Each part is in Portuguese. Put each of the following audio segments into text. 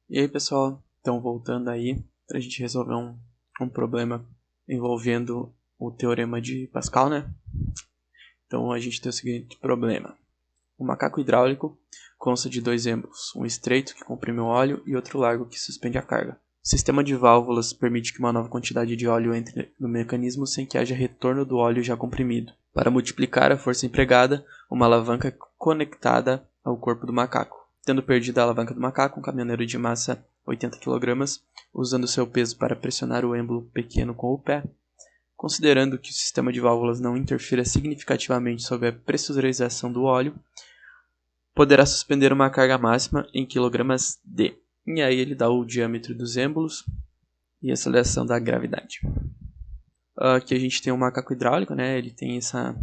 E aí, pessoal, então voltando aí para a gente resolver um problema envolvendo o teorema de Pascal, né? Então a gente tem o seguinte problema: o macaco hidráulico consta de dois êmbolos, um estreito que comprime o óleo e outro largo que suspende a carga. O sistema de válvulas permite que uma nova quantidade de óleo entre no mecanismo sem que haja retorno do óleo já comprimido. Para multiplicar a força empregada, uma alavanca é conectada ao corpo do macaco. Tendo perdido a alavanca do macaco, um caminhoneiro de massa 80 kg, usando seu peso para pressionar o êmbolo pequeno com o pé, considerando que o sistema de válvulas não interfira significativamente sobre a pressurização do óleo, poderá suspender uma carga máxima em kg/d. E aí ele dá o diâmetro dos êmbolos e a aceleração da gravidade. Aqui a gente tem um macaco hidráulico, né? Ele tem essa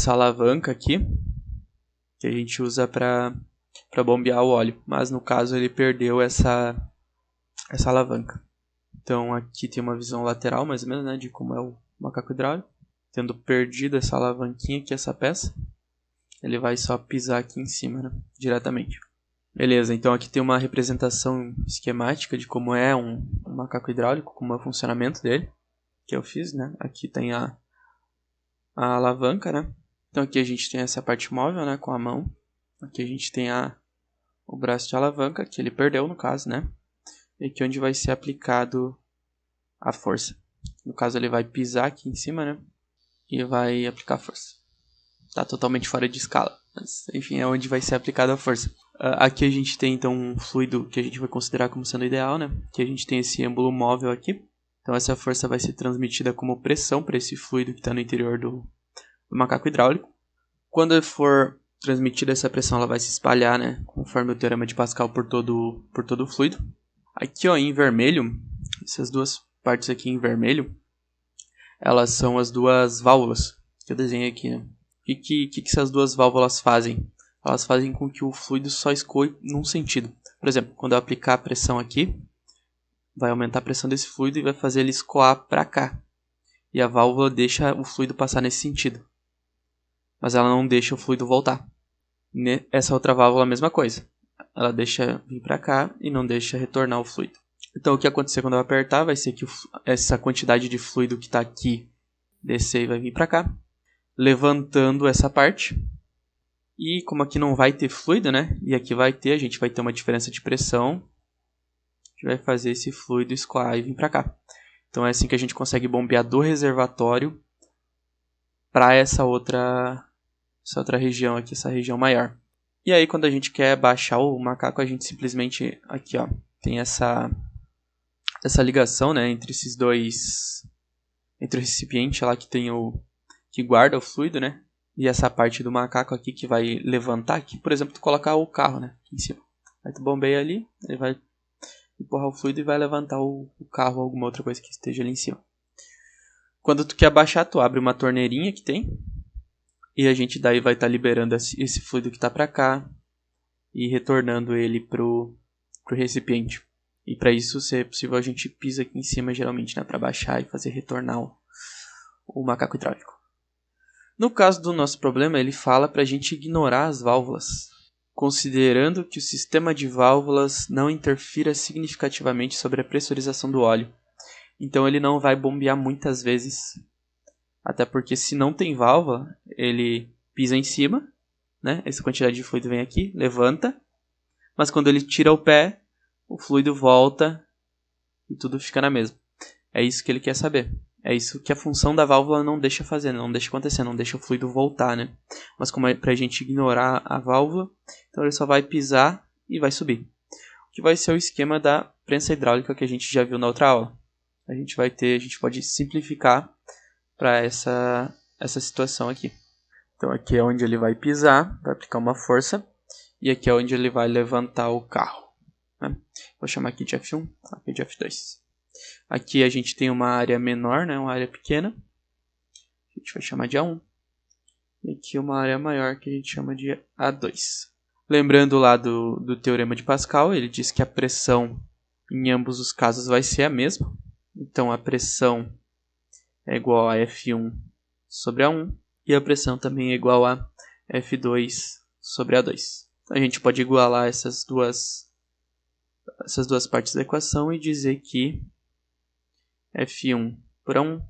alavanca aqui que a gente usa para bombear o óleo, mas no caso ele perdeu essa alavanca. Então aqui tem uma visão lateral mais ou menos, né, de como é o macaco hidráulico. Tendo perdido essa alavanquinha aqui, essa peça, ele vai só pisar aqui em cima, né, diretamente. Beleza, então aqui tem uma representação esquemática de como é um macaco hidráulico, como é o funcionamento dele, que eu fiz, né. Aqui tem a alavanca, né. Então aqui a gente tem essa parte móvel, né, com a mão. Aqui a gente tem o braço de alavanca, que ele perdeu no caso, né. E aqui onde vai ser aplicado a força. No caso ele vai pisar aqui em cima, né, e vai aplicar a força. Tá totalmente fora de escala, mas enfim, é onde vai ser aplicada a força. Aqui a gente tem então um fluido que a gente vai considerar como sendo ideal, né, que a gente tem esse êmbolo móvel aqui. Então essa força vai ser transmitida como pressão para esse fluido que está no interior do macaco hidráulico. Quando for transmitida essa pressão, ela vai se espalhar, né, conforme o teorema de Pascal por todo o fluido. Aqui, ó, em vermelho, essas duas partes aqui em vermelho, elas são as duas válvulas que eu desenhei aqui, né? O que essas duas válvulas fazem? Elas fazem com que o fluido só escoe num sentido. Por exemplo, quando eu aplicar a pressão aqui, vai aumentar a pressão desse fluido e vai fazer ele escoar para cá. E a válvula deixa o fluido passar nesse sentido. Mas ela não deixa o fluido voltar. Essa outra válvula é a mesma coisa. Ela deixa vir para cá e não deixa retornar o fluido. Então o que acontecer quando eu apertar vai ser que essa quantidade de fluido que está aqui descer e vai vir para cá, levantando essa parte. E como aqui não vai ter fluido, né? E aqui vai ter, a gente vai ter uma diferença de pressão que vai fazer esse fluido escoar e vir para cá. Então é assim que a gente consegue bombear do reservatório para essa outra região aqui, essa região maior. E aí quando a gente quer baixar o macaco, a gente simplesmente aqui, ó, tem essa ligação, né, entre esses dois, entre o recipiente lá que tem que guarda o fluido, né, e essa parte do macaco aqui que vai levantar, aqui, por exemplo, tu colocar o carro, né, aqui em cima. Aí tu bombeia ali, ele vai empurrar o fluido e vai levantar o carro ou alguma outra coisa que esteja ali em cima. Quando tu quer abaixar, tu abre uma torneirinha que tem, e a gente daí vai estar liberando esse fluido que está para cá e retornando ele pro recipiente. E para isso, se é possível, a gente pisa aqui em cima, geralmente, né, para baixar e fazer retornar o macaco hidráulico. No caso do nosso problema, ele fala para a gente ignorar as válvulas, considerando que o sistema de válvulas não interfira significativamente sobre a pressurização do óleo. Então ele não vai bombear muitas vezes, até porque se não tem válvula, ele pisa em cima, né? Essa quantidade de fluido vem aqui, levanta, mas quando ele tira o pé, o fluido volta e tudo fica na mesma. É isso que ele quer saber. É isso que a função da válvula não deixa fazer, não deixa acontecer, não deixa o fluido voltar, né? Mas como é pra gente ignorar a válvula, então ele só vai pisar e vai subir. O que vai ser o esquema da prensa hidráulica que a gente já viu na outra aula. A gente pode simplificar para essa situação aqui. Então aqui é onde ele vai pisar, vai aplicar uma força, e aqui é onde ele vai levantar o carro, né? Vou chamar aqui de F1, aqui de F2. Aqui a gente tem uma área menor, né, uma área pequena, a gente vai chamar de A1. E aqui uma área maior que a gente chama de A2. Lembrando lá do teorema de Pascal, ele diz que a pressão em ambos os casos vai ser a mesma. Então a pressão é igual a F1 sobre A1 e a pressão também é igual a F2 sobre A2. Então a gente pode igualar essas duas essas duas partes da equação e dizer que F1 por A1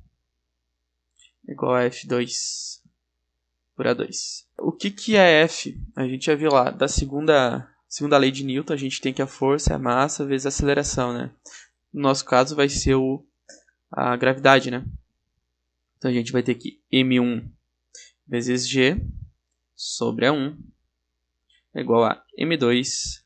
é igual a F2 por A2. O que é F? A gente já viu lá, da segunda lei de Newton, a gente tem que a força é a massa vezes a aceleração, né? No nosso caso vai ser a gravidade, né? Então a gente vai ter que M1 vezes G sobre A1 é igual a M2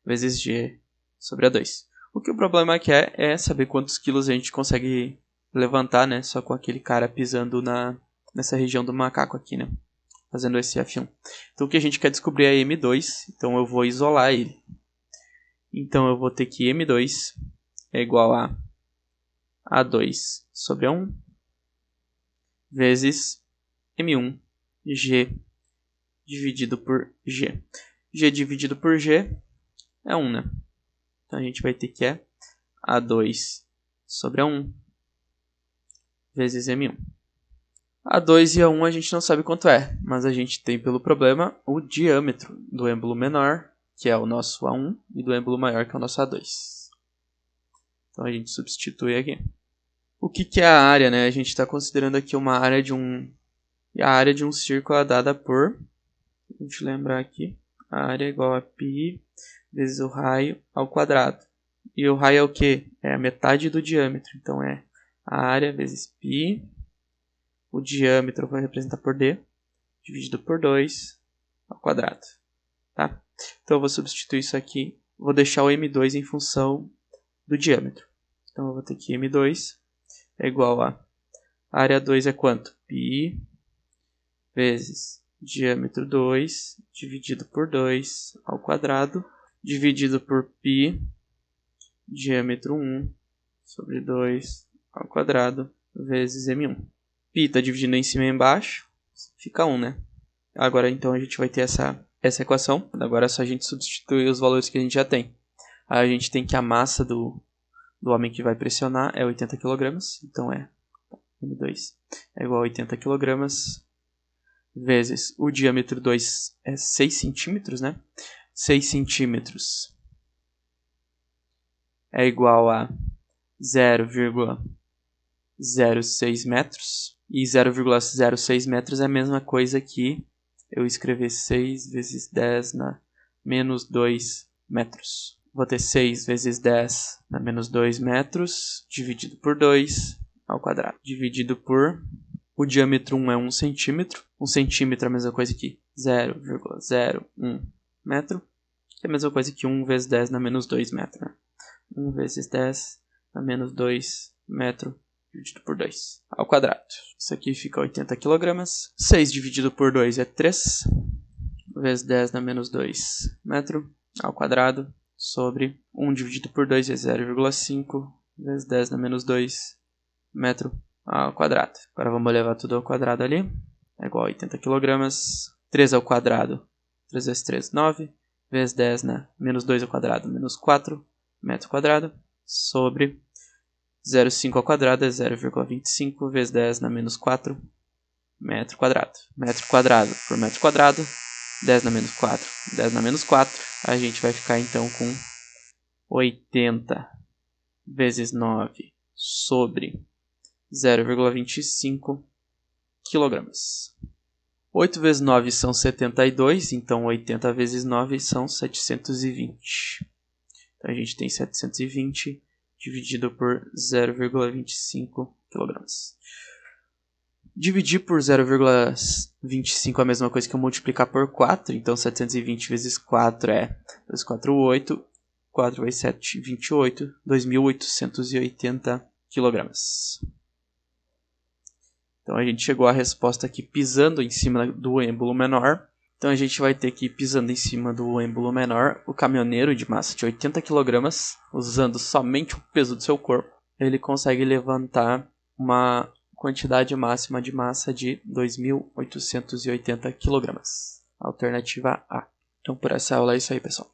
vezes G sobre A2. O que o problema aqui é saber quantos quilos a gente consegue levantar, né? Só com aquele cara pisando nessa região do macaco aqui, né? Fazendo esse F1. Então o que a gente quer descobrir é M2, então eu vou isolar ele. Então eu vou ter que M2 é igual a A2 sobre A1 vezes M1 G dividido por G. G dividido por G é 1, né? Então a gente vai ter que A2 sobre A1 vezes M1. A2 e A1 a gente não sabe quanto é, mas a gente tem pelo problema o diâmetro do êmbolo menor, que é o nosso A1, e do êmbolo maior, que é o nosso A2. Então a gente substitui aqui. O que é a área, né? A gente está considerando aqui uma área de a área de um círculo é dada por, a gente lembrar aqui, a área é igual a π vezes o raio ao quadrado. E o raio é o quê? É a metade do diâmetro. Então é a área vezes π, o diâmetro vai representar por d, dividido por 2 ao quadrado. Tá? Então eu vou substituir isso aqui, vou deixar o m2 em função do diâmetro. Então eu vou ter que m2 é igual a área 2 é quanto? π vezes diâmetro 2 dividido por 2 ao quadrado, dividido por π, diâmetro 1 sobre 2 ao quadrado, vezes m1. Π está dividindo em cima e embaixo, fica 1, né? Agora então a gente vai ter essa equação. Agora é só a gente substituir os valores que a gente já tem. Aí a gente tem que a massa do homem que vai pressionar é 80 kg. Então M2 é igual a 80 kg vezes o diâmetro 2 é 6 centímetros, né? 6 centímetros é igual a 0,06 metros. E 0,06 metros é a mesma coisa que eu escrever 6 vezes 10 na menos 2 metros. Vou ter 6 vezes 10 na menos 2 metros, dividido por 2 ao quadrado. Dividido por, o diâmetro 1 é 1 centímetro. 1 centímetro é a mesma coisa que 0,01 metro. É a mesma coisa que 1 vezes 10 na menos 2 metro. Né? 1 vezes 10 na menos 2 metro dividido por 2 ao quadrado. Isso aqui fica 80 kg. 6 dividido por 2 é 3. Vezes 10 na menos 2 metro ao quadrado. Sobre 1 dividido por 2 é 0,5. Vezes 10 na menos 2 metro ao quadrado. Agora vamos levar tudo ao quadrado ali. É igual a 80 kg. 3 ao quadrado. 3 vezes 3, 9. Vezes 10 na menos 2 ao quadrado, menos 4 metro quadrado. Sobre 0,5 ao quadrado é 0,25 vezes 10 na menos 4 metro quadrado. Metro quadrado por metro quadrado, 10 na menos 4, 10 na menos 4. A gente vai ficar então com 80 vezes 9 sobre 0,25 kg. 8 vezes 9 são 72, então 80 vezes 9 são 720. Então a gente tem 720 dividido por 0,25 kg. Dividir por 0,25 é a mesma coisa que eu multiplicar por 4. Então 720 vezes 4 é 2, 4, 8. 4 vezes 7, 28. 2.880 kg. Então a gente chegou à resposta aqui pisando em cima do êmbolo menor. Então a gente vai ter que ir pisando em cima do êmbolo menor, o caminhoneiro de massa de 80 kg, usando somente o peso do seu corpo, ele consegue levantar uma quantidade máxima de massa de 2.880 kg. Alternativa A. Então por essa aula é isso aí, pessoal.